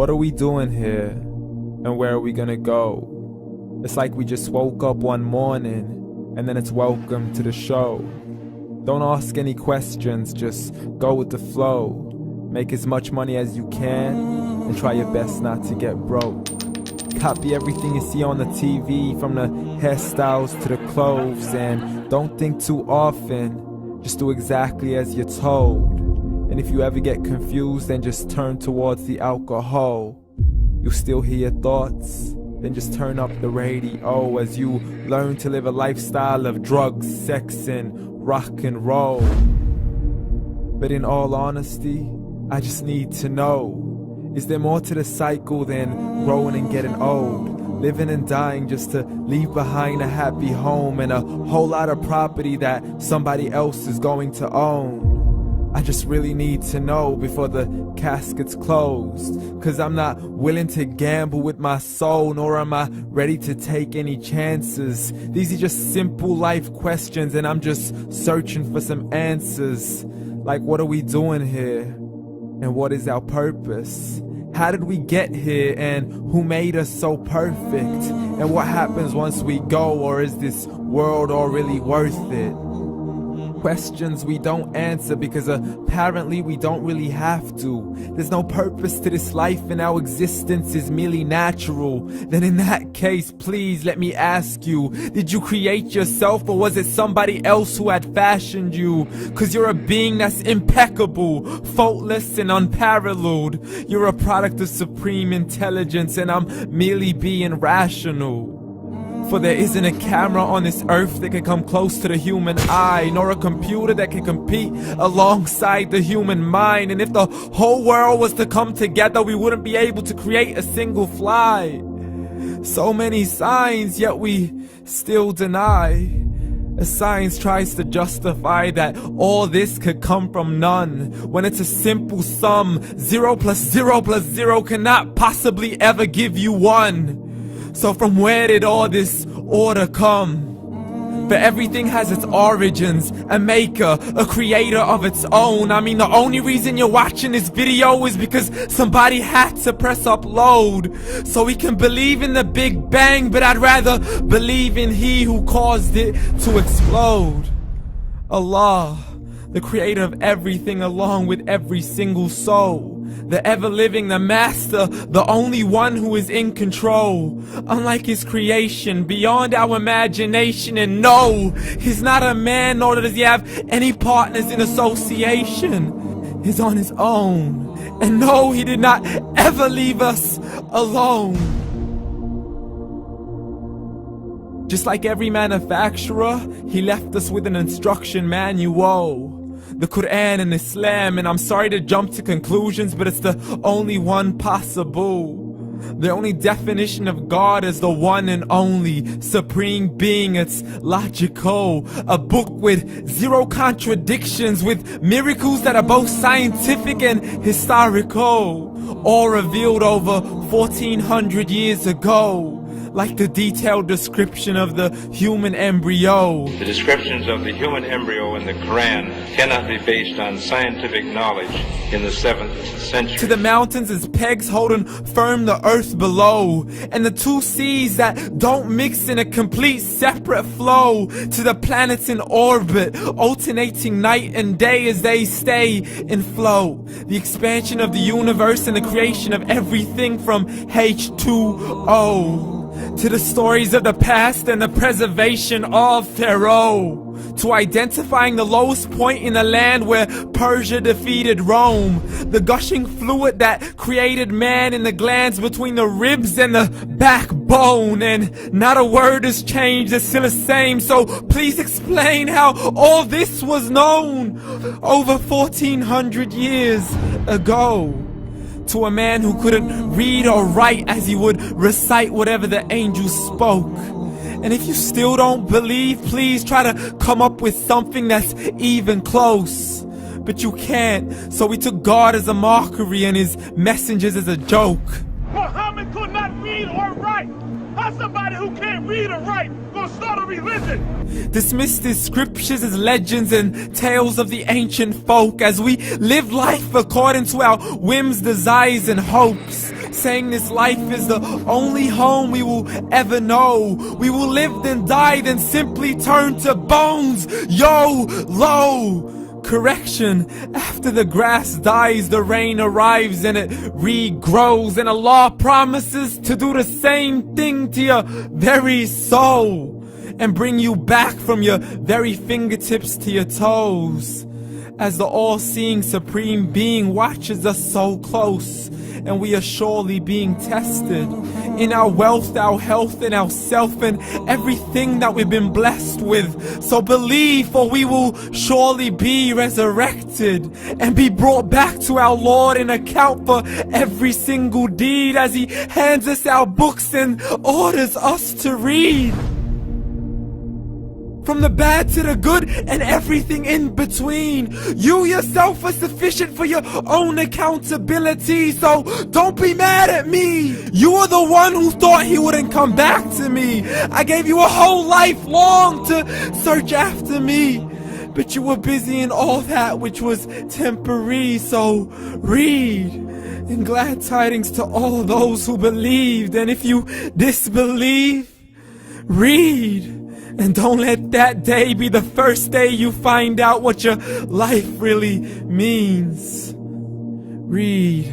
What are we doing here? And where are we gonna go? It's like we just woke up one morning and then it's welcome to the show. Don't ask any questions, just go with the flow. Make as much money as you can and try your best not to get broke. Copy everything you see on the TV, from the hairstyles to the clothes, and don't think too often, just do exactly as you're told. And if you ever get confused, then just turn towards the alcohol. You'll still hear your thoughts, then just turn up the radio as you learn to live a lifestyle of drugs, sex, and rock and roll. But in all honesty, I just need to know, is there more to the cycle than growing and getting old? Living and dying just to leave behind a happy home and a whole lot of property that somebody else is going to own. I just really need to know before the casket's closed, 'cause I'm not willing to gamble with my soul, nor am I ready to take any chances. These are just simple life questions and I'm just searching for some answers. Like, what are we doing here? And what is our purpose? How did we get here, and who made us so perfect? And what happens once we go, or is this world all really worth it? Questions we don't answer because apparently we don't really have to. There's no purpose to this life and our existence is merely natural. Then in that case, please let me ask you, did you create yourself, or was it somebody else who had fashioned you? 'Cause you're a being that's impeccable, faultless and unparalleled. You're a product of supreme intelligence and I'm merely being rational. For there isn't a camera on this earth that can come close to the human eye, nor a computer that can compete alongside the human mind. And if the whole world was to come together, we wouldn't be able to create a single fly. So many signs, yet we still deny. As science tries to justify that all this could come from none, when it's a simple sum. 0 plus 0 plus 0 cannot possibly ever give you 1. So from where did all this order come? For everything has its origins, a maker, a creator of its own. I mean, the only reason you're watching this video is because somebody had to press upload. So we can believe in the Big Bang, but I'd rather believe in He who caused it to explode. Allah, the creator of everything along with every single soul. The ever-living, the master, the only one who is in control. Unlike his creation, beyond our imagination. And no, he's not a man, nor does he have any partners in association. He's on his own. And no, he did not ever leave us alone. Just like every manufacturer, he left us with an instruction manual. The Quran and Islam, and I'm sorry to jump to conclusions, but it's the only one possible. The only definition of God is the one and only supreme being. It's logical, a book with 0 contradictions, with miracles that are both scientific and historical, all revealed over 1400 years ago. Like the detailed description of the human embryo. The descriptions of the human embryo in the Quran cannot be based on scientific knowledge in the 7th century. To the mountains as pegs holding firm the earth below, and the 2 seas that don't mix in a complete separate flow. To the planets in orbit, alternating night and day as they stay in flow. The expansion of the universe and the creation of everything from H2O. To the stories of the past and the preservation of Pharaoh. To identifying the lowest point in the land where Persia defeated Rome. The gushing fluid that created man in the glands between the ribs and the backbone. And not a word has changed, it's still the same. So please explain how all this was known over 1400 years ago. To a man who couldn't read or write as he would recite whatever the angels spoke. And if you still don't believe, please try to come up with something that's even close. But you can't, so we took God as a mockery and his messengers as a joke. Muhammad could not read or write. How somebody who can't read or write gonna start a religion? Dismissed his scriptures as legends and tales of the ancient folk, as we live life according to our whims, desires, and hopes. saying this life is the only home we will ever know. We will live then die, then simply turn to bones. YOLO! Correction, after the grass dies, the rain arrives and it regrows, and Allah promises to do the same thing to your very soul and bring you back from your very fingertips to your toes, as the all-seeing supreme being watches us so close, and we are surely being tested in our wealth, our health, and our self, and everything that we've been blessed with. So believe, for we will surely be resurrected and be brought back to our Lord and account for every single deed, as He hands us our books and orders us to read. From the bad to the good and everything in between. You yourself are sufficient for your own accountability, so don't be mad at me. You are the one who thought He wouldn't come back to me. I gave you a whole life long to search after me, but you were busy in all that which was temporary. So read, and glad tidings to all those who believed. And if you disbelieve, read. And don't let that day be the first day you find out what your life really means. Read.